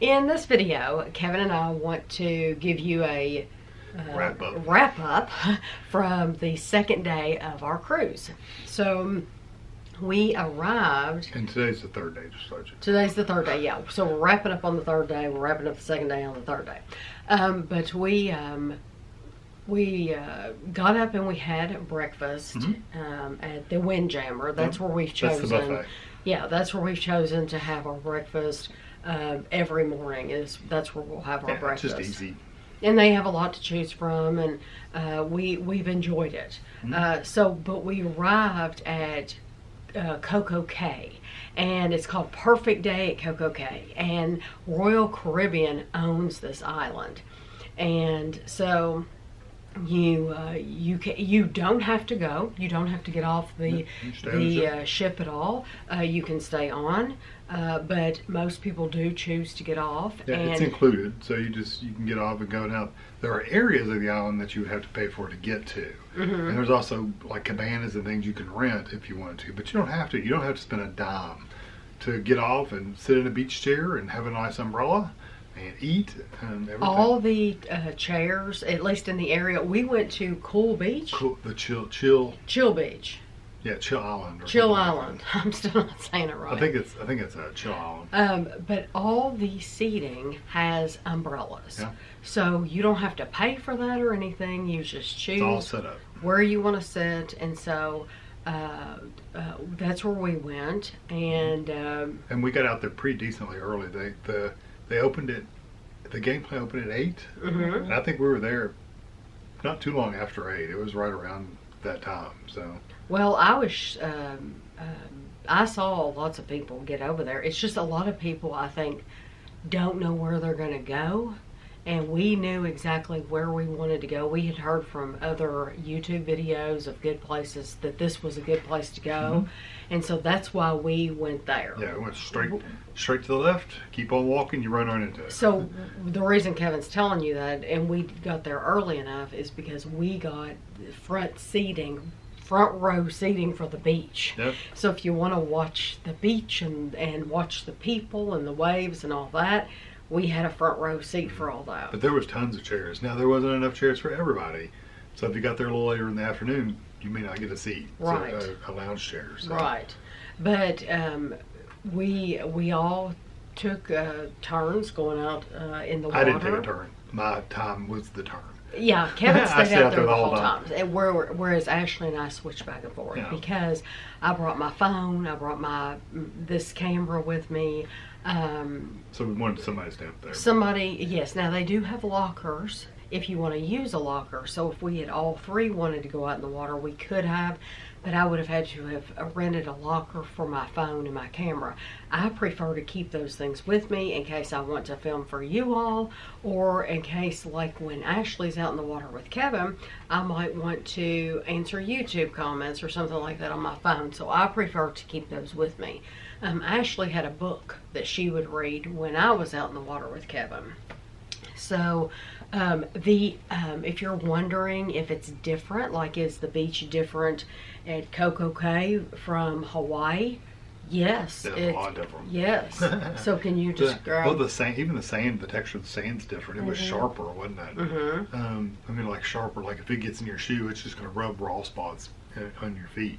In this video, Kevin and I want to give you a wrap up from the second day of our cruise. So we arrived, and today's the third day. Today's the third day, yeah. So we're wrapping up on the third day. We're wrapping up the second day on the third day. But we got up and we had breakfast at the Windjammer. That's where we've chosen. That's the buffet. Yeah, that's where we've chosen to have our breakfast every morning. That's where we'll have our breakfast. It's just easy. And they have a lot to choose from, and we've enjoyed it. But we arrived at CocoCay, and it's called Perfect Day at CocoCay, and Royal Caribbean owns this island, and so you don't have to go. You don't have to get off the ship at all. You can stay on, but most people do choose to get off. Yeah, and it's included, so you can get off and go. Now there are areas of the island that you would have to pay for to get to, and there's also like cabanas and things you can rent if you want to, but you don't have to. You don't have to spend a dime to get off and sit in a beach chair and have a nice umbrella and eat and everything. All the chairs, at least in the area, we went to Cool Beach. The Chill Beach. Yeah, Chill Island. Chill Island. I'm still not saying it right. I think it's a Chill Island. But all the seating has umbrellas. Yeah. So you don't have to pay for that or anything. You just choose It's all set up where you want to sit, and so that's where we went. And we got out there pretty decently early. They opened it. The gameplay opened at 8, and I think we were there not too long after 8. It was right around that time. So. Well, I saw lots of people get over there. It's just a lot of people, I think, don't know where they're going to go. And we knew exactly where we wanted to go. We had heard from other YouTube videos of good places that this was a good place to go. And so that's why we went there. Yeah, we went straight to the left. Keep on walking, you run right into it. So the reason Kevin's telling you that, and we got there early enough, is because we got front row seating for the beach. Yep. So if you want to watch the beach and watch the people and the waves and all that, we had a front row seat for all that. But there was tons of chairs. Now there wasn't enough chairs for everybody. So if you got there a little later in the afternoon, you may not get a seat. Right. A lounge chair. So. Right. But we all took turns going out in the water. I didn't take a turn. My time was the turn. Yeah, Kevin stayed out there the whole time. time. Whereas Ashley and I switched back and forth because I brought my phone, I brought this camera with me. So we wanted somebody to stay up there. Yes. Now they do have lockers if you want to use a locker. So if we had all three wanted to go out in the water, we could have. But I would have had to have rented a locker for my phone and my camera. I prefer to keep those things with me in case I want to film for you all, or in case, like when Ashley's out in the water with Kevin, I might want to answer YouTube comments or something like that on my phone. So I prefer to keep those with me. Ashley had a book that she would read when I was out in the water with Kevin. So if you're wondering if it's different, like is the beach different at CocoCay from Hawaii? Yes. It's a lot different. Yes. So can you describe? Well, the sand, the texture of the sand's different. It was sharper, wasn't it? I mean, like sharper, like if it gets in your shoe, it's just going to rub raw spots on your feet.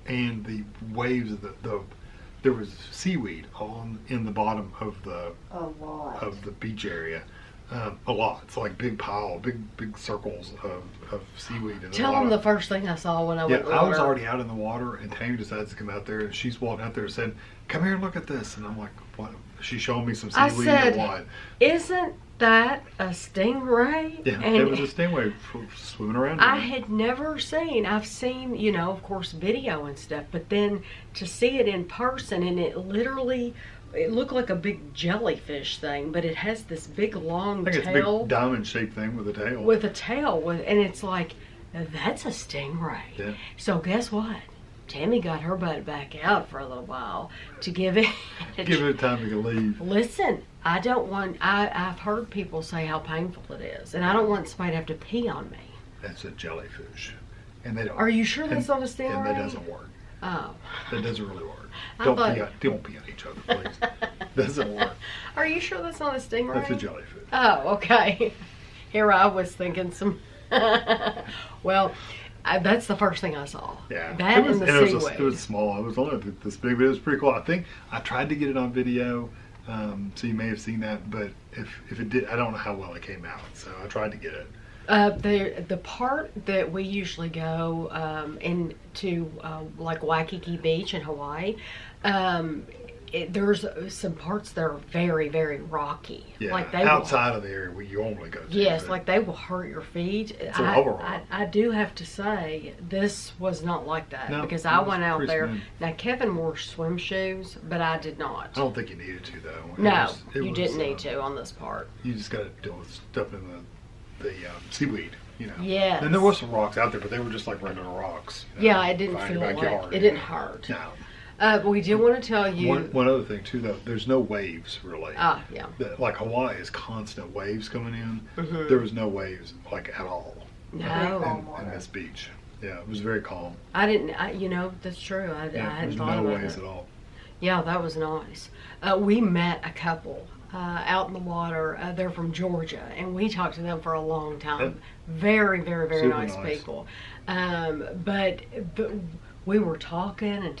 And the waves of there was seaweed in the bottom of the beach area. A lot. It's like big circles of seaweed. And Tell them the first thing I saw when I went in the water. I was already out in the water, and Tammy decides to come out there, and she's walking out there and said, "Come here and look at this." And I'm like, "What?" She's showing me some seaweed. I said, or what? "Isn't that a stingray?" Yeah, and it was a stingray swimming around. I had never seen. I've seen, of course, video and stuff, but then to see it in person, and it looked like a big jellyfish thing, but it has this big long tail. It's a big diamond-shaped thing with a tail. And it's like, that's a stingray. Yeah. So guess what? Tammy got her butt back out for a little while to give it time to leave. Listen, I've heard people say how painful it is, and I don't want somebody to have to pee on me. That's a jellyfish, and they don't. Are you sure that's not a stingray? And that doesn't work. Oh. That doesn't really work. Don't pee on each other, please. Doesn't work. Are you sure that's not a stingray? That's a jellyfish. Oh, okay. Here I was thinking some. Well, that's the first thing I saw. Yeah, That and the seaweed. It was small. It was only this big, but it was pretty cool. I think I tried to get it on video, so you may have seen that. But if it did, I don't know how well it came out. So I tried to get it. The part that we usually go into like Waikiki Beach in Hawaii, there's some parts that are very, very rocky. Yeah, like outside of the area where you normally go to. Yes, like they will hurt your feet. I do have to say, this was not like that, because I went out there. Smooth. Now, Kevin wore swim shoes, but I did not. I don't think you needed to, though. No, you didn't need to on this part. You just got to deal with stuff in the seaweed, you know. Yes. And there were some rocks out there, but they were just like regular rocks. Yeah, it didn't feel like it didn't hurt. No. But we did want to tell you one other thing too, though. There's no waves really. Yeah. Like Hawaii is constant waves coming in. Mm-hmm. There was no waves like at all. No. In this beach. Yeah, it was very calm. I didn't. That's true. I hadn't thought about it. There's no waves at all. Yeah, that was nice. We met a couple out in the water. They're from Georgia, and we talked to them for a long time. Yep. Very, very, very Super nice people. But we were talking, and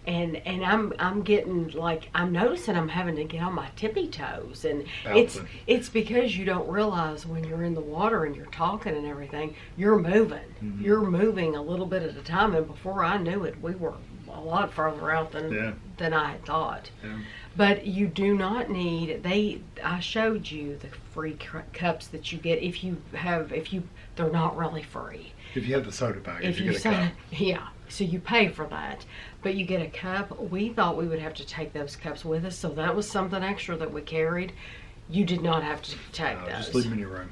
I'm getting like, I'm noticing I'm having to get on my tippy toes, and it's because you don't realize when you're in the water and you're talking and everything, you're moving. Mm-hmm. You're moving a little bit at a time, and before I knew it, we were a lot further out than I had thought. Yeah. But you do not need, I showed you the free cups that you get they're not really free. If you have the soda package, you get a cup. Yeah, so you pay for that, but you get a cup. We thought we would have to take those cups with us, so that was something extra that we carried. You did not have to take those. Just leave them in your room.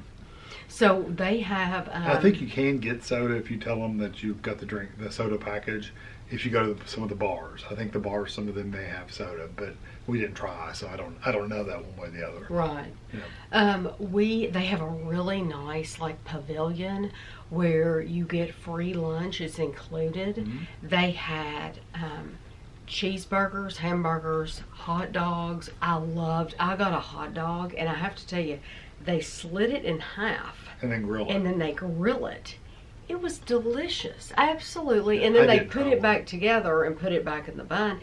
So they have. I think you can get soda if you tell them that you've got the soda package. If you go to some of the bars, I think the bars, some of them may have soda, but we didn't try, so I don't know that one way or the other. Right. Yeah. They have a really nice like pavilion where you get free lunch. It's included. Mm-hmm. They had cheeseburgers, hamburgers, hot dogs. I got a hot dog, and I have to tell you, they slit it in half and then grill it. And then they grill it. It was delicious, absolutely. And then they put it back together and put it back in the bun.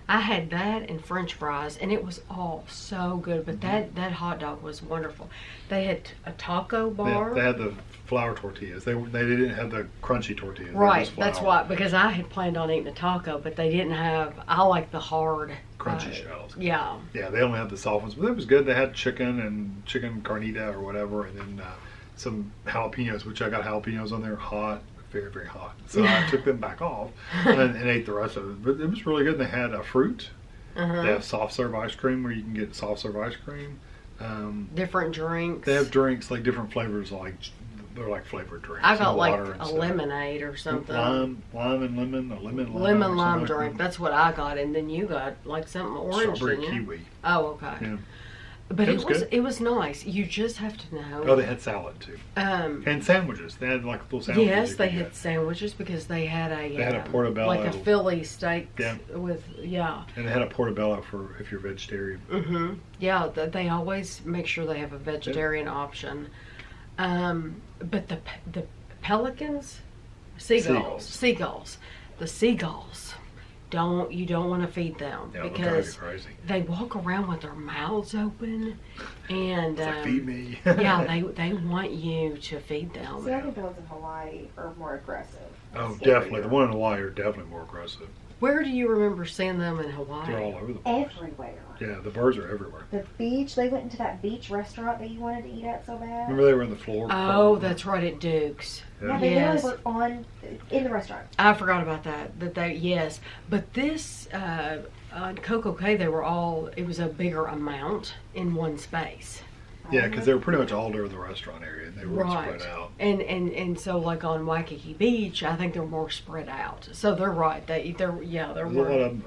I had that and French fries, and it was all so good. But that hot dog was wonderful. They had a taco bar. They had the flour tortillas. They didn't have the crunchy tortillas. Right, that's why, because I had planned on eating a taco, but they didn't have. I like the hard crunchy shells. Yeah. Yeah, they only had the soft ones, but it was good. They had chicken carnita or whatever, and then some jalapenos, which I got jalapenos on there, hot, very, very hot. So I took them back off and ate the rest of it. But it was really good. They had a fruit. Uh-huh. They have soft serve ice cream where you can get soft serve ice cream. Different drinks. They have drinks, like different flavors, like they're like flavored drinks. I got like a lemonade or something. Lime and lemon, a lemon lime drink. That's what I got, and then you got like something orange. Strawberry kiwi. Oh, okay. Yeah. But it was nice. You just have to know. Oh, they had salad too. And sandwiches. They had like little sandwiches. Yes, they had sandwiches because they had a portobello, like a Philly steak with And they had a portobello for if you're vegetarian. Mm-hmm. Yeah, they always make sure they have a vegetarian option. But the pelicans, seagulls. The seagulls. You don't want to feed them because they walk around with their mouths open, and it's like, feed me. Yeah, they want you to feed them. See, I think the ones in Hawaii are more aggressive. Oh, definitely. The one in Hawaii are definitely more aggressive. Where do you remember seeing them in Hawaii? They're all over the place. Everywhere. Yeah, the birds are everywhere. The beach, they went into that beach restaurant that you wanted to eat at so bad. Remember they were on the floor? Oh, that's right, at Duke's. Yeah, they literally were in the restaurant. I forgot about that. Yes. But this, on CocoCay, it was a bigger amount in one space. Yeah, because they were pretty much all over the restaurant area, and they were spread out. And so, like on Waikiki Beach, I think they're more spread out. So they're right. There's a lot of them,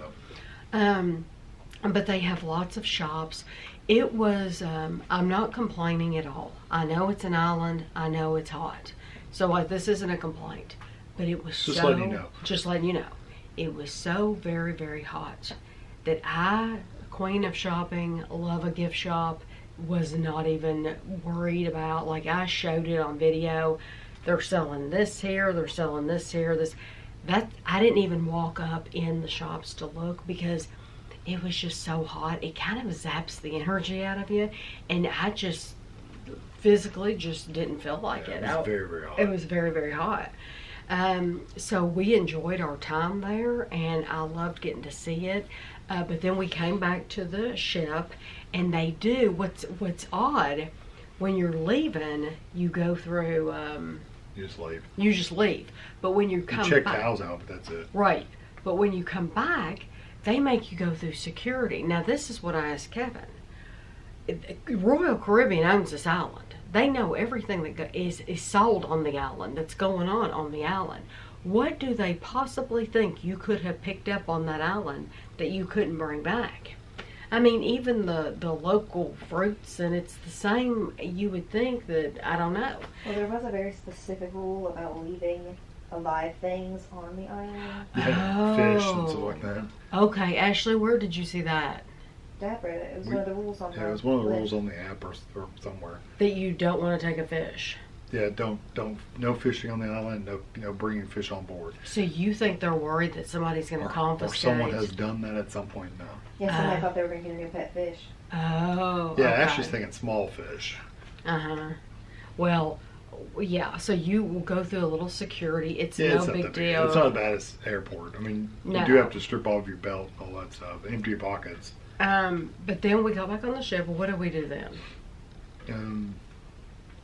though. But they have lots of shops. It was. I'm not complaining at all. I know it's an island. I know it's hot. So this isn't a complaint. But it was just letting you know. Just letting you know, it was so very, very hot that I queen of shopping, love a gift shop, was not even worried about, like, I showed it on video. They're selling this here, they're selling this here, this, that. I didn't even walk up in the shops to look because it was just so hot. It kind of zaps the energy out of you, and I just physically just didn't feel like it. It was very, very hot. It was very, very hot. So we enjoyed our time there, and I loved getting to see it. But then we came back to the ship, and they do what's odd. When you're leaving, you go through. You just leave. You just leave. But when you You come check back, cows out, but that's it. right. But when you come back, they make you go through security. Now, this is what I asked Kevin. Royal Caribbean owns this island. They know everything that is sold on the island, that's going on the island. What do they possibly think you could have picked up on that island that you couldn't bring back? I mean, even the local fruits, and it's the same. You would think that, I don't know. Well, there was a very specific rule about leaving alive things on the island. Yeah, fish and stuff like that. Okay, Ashley, where did you see that? Dad read it. It was one of the rules on Yeah, it was one of the rules on the app or somewhere. That you don't want to take a fish. Yeah, no fishing on the island, no bringing fish on board. So you think they're worried that somebody's going to confiscate? Or someone has done that at some point now. Yeah, somebody thought they were going to get a new pet fish. Oh, Yeah, okay. Ashley's thinking small fish. Uh-huh. Well, yeah, so you will go through a little security. It's Yeah, no it's not big that big. deal. It's not as bad as airport. I mean, No. you do have to strip off your belt and all that stuff, empty your pockets. But then we got back on the ship. What did we do then?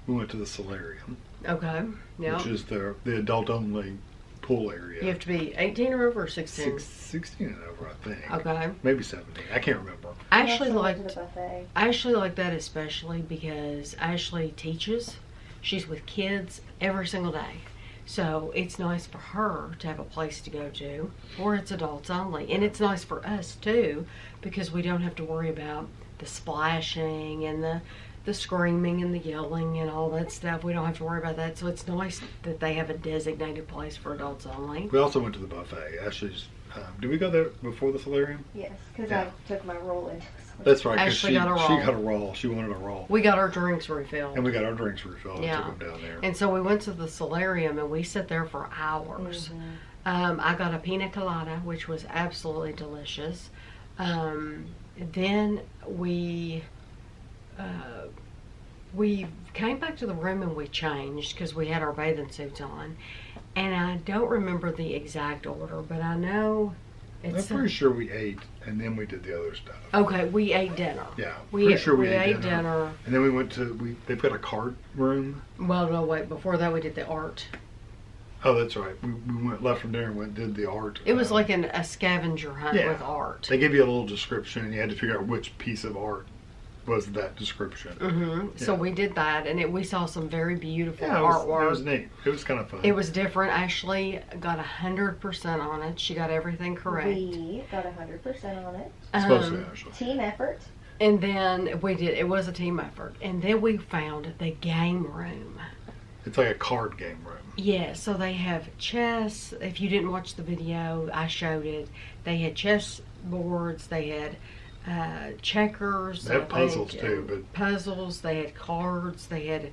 We went to the solarium, Okay, yeah. which is the adult-only pool area. You have to be 18 or over, or 16? 16 and over, I think. Okay. Maybe 17. I can't remember. Ashley We also went to liked, the buffet. Ashley liked that especially because Ashley teaches. She's with kids every single day. So it's nice for her to have a place to go to, or it's adults only. And it's nice for us too, because we don't have to worry about the splashing and the screaming and the yelling and all that stuff. We don't have to worry about that. So it's nice that they have a designated place for adults only. We also went to the buffet. Ashley's. Did we go there before the solarium? Yes, because Yeah. I took my roll into the swim. That's right. 'Cause Ashley she got a roll. She got a roll. She wanted a roll. We got our drinks refilled. And we got our drinks refilled Yeah. and took them down there. And so we went to the solarium and we sat there for hours. I got a pina colada, which was absolutely delicious. Then we came back to the room and we changed because we had our bathing suits on. And I don't remember the exact order, but I know I'm it's pretty sure we ate and then we did the other stuff. okay. We ate dinner. Yeah, We pretty sure we ate dinner. And then we went to they've got a card room. Well, no, wait. Before that, we did the art. Oh, that's right. We went left from there and did the art. It was like a scavenger hunt yeah. with art. They give you a little description and you had to figure out which piece of art was that description. Mm-hmm. So Yeah. we did that, and we saw some very beautiful Yeah, artwork. it was neat. It was kind of fun. It was different. Ashley got 100% on it. She got everything correct. We got 100% on it. supposed to actually. Team effort. And then we did. It was a team effort. And then we found the game room. It's like a card game room. Yeah, so they have chess. If you didn't watch the video, I showed it. They had chess boards. They had checkers. They have I puzzles think, too, but puzzles. They had cards. They had.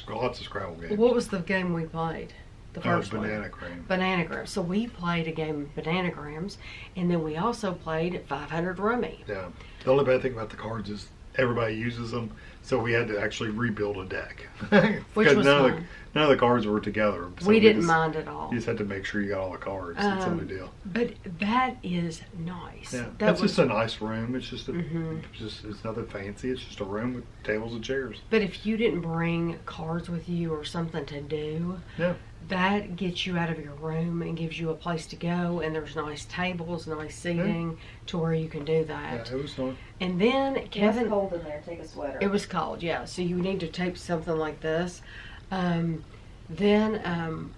lots of Scrabble games. What was the game we played? The first Banana one. cream. Bananagrams. So we played a game of Bananagrams, and then we also played 500 Rummy. Yeah. The only bad thing about the cards is everybody uses them, so we had to actually rebuild a deck. Which Because was none of the cards were together. So we didn't just, mind at all. You just had to make sure you got all the cards. It's no big deal. But that is nice. Yeah, That that's was, just a nice room. It's just Mhm. it's nothing fancy. It's just a room with tables and chairs. but if you didn't bring cards with you or something to do, Yeah. that gets you out of your room and gives you a place to go. And there's nice tables, nice seating to where you can do that. Yeah, it was fun. And then It was Kevin, cold in there. Take a sweater. it was cold, yeah. So you need to tape something like this. Then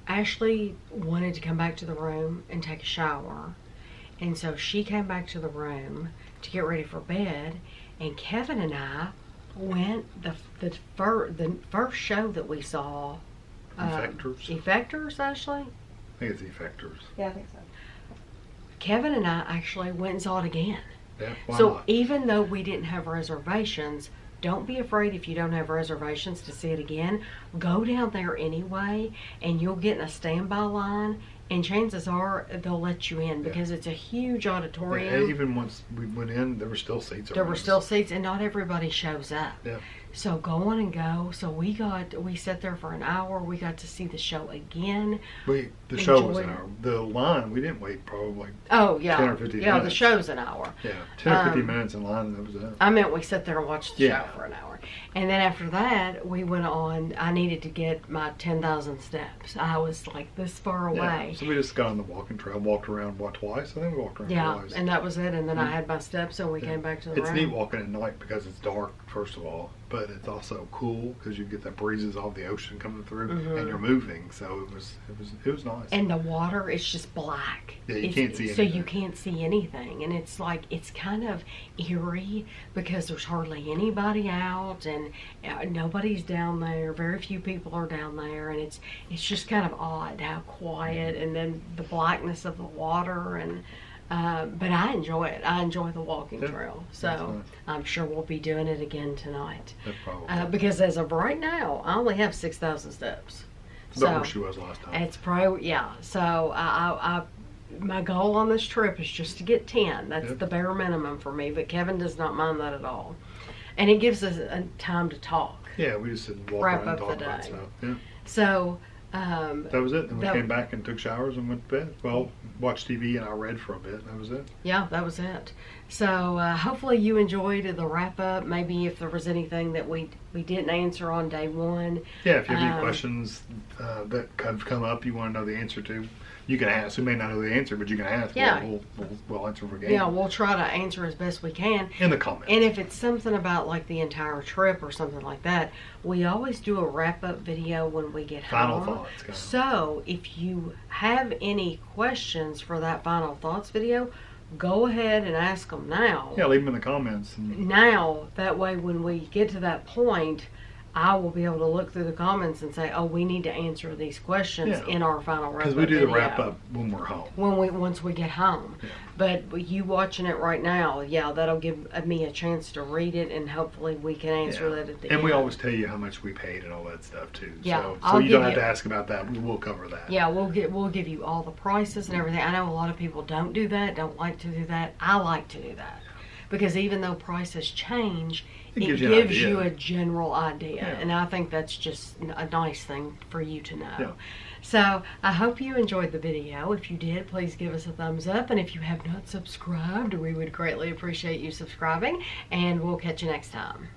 Ashley wanted to come back to the room and take a shower. And so she came back to the room to get ready for bed. And Kevin and I went, the first show that we saw. Effectors? Effectors, Ashley? I think it's effectors. Yeah, I think so. Kevin and I actually went and saw it again. Yeah, why So not? even though we didn't have reservations, don't be afraid if you don't have reservations to see it again. Go down there anyway, and you'll get in a standby line, and chances are they'll let you in because it's a huge auditorium. Yeah, even once we went in, there were still seats. There around were us. still seats, and not everybody shows up. Yeah. So go on and go. So we sat there for an hour. We got to see the show again. The show was an Enjoyed- hour. The line, we didn't wait probably Oh yeah, 10 or 15 yeah. The minutes. show's an hour. 10 or 15 minutes in line, and that was it. I meant we sat there and watched the Yeah. show for an hour. And then after that, we went on. I needed to get my 10,000 steps. I was like this far away. So we just got on the walking trail, walked around twice, and then we walked around Yeah, twice. and that was it. And then I had my steps, and we came back to the It's room. neat walking at night because it's dark, first of all, but it's also cool because you get the breezes off the ocean coming through, and you're moving. So it was nice. And the water is just black. Yeah, you can't see So you anything. can't see anything. And it's like, it's kind of eerie because there's hardly anybody out and nobody's down there. Very few people are down there. And it's just kind of odd how quiet and then the blackness of the water. And but I enjoy it. I enjoy the walking Yeah, trail. that's So nice. I'm sure we'll be doing it again tonight. That's probably Because as of right now, I only have 6,000 steps. about where she was last time. It's probably, yeah. So my goal on this trip is just to get 10. That's Yep. the bare minimum for me. But Kevin does not mind that at all, and it gives us a time to talk. Yeah, we just didn't walk Wrap around and up talk the about day. stuff. Yeah, So that was it. Then we that- came back and took showers and went to bed. Well, watched TV and I read for a bit. That was it. yeah, that was it. So hopefully you enjoyed the wrap up. Maybe if there was anything that we didn't answer on day one. Yeah, if you have any Um, questions that have come up, you want to know the answer to, you can ask. We may not know the answer, but you can ask. Yeah. We'll answer for game. Yeah, we'll try to answer as best we can. In the comments. And if it's something about like the entire trip or something like that, we always do a wrap up video when we get Final home. thoughts, kind of. So if you have any questions for that final thoughts video, go ahead and ask them now. Yeah, leave them in the comments. And Now, that way when we get to that point, I will be able to look through the comments and say, oh, we need to answer these questions Yeah. in our final wrap up because we do the video. wrap up when we're home. Once we get home. Yeah. But you watching it right now, yeah, that'll give me a chance to read it, and hopefully we can answer that at the end. And we always tell you how much we paid and all that stuff too. Yeah, So I'll you give don't have you- to ask about that. We will cover that. Yeah, we'll give you all the prices and everything. I know a lot of people don't do that, don't like to do that. I like to do that because even though prices change, it gives you an idea. you a general idea, Yeah. and I think that's just a nice thing for you to know. Yeah. So I hope you enjoyed the video. If you did, please give us a thumbs up, and if you have not subscribed, we would greatly appreciate you subscribing, and we'll catch you next time.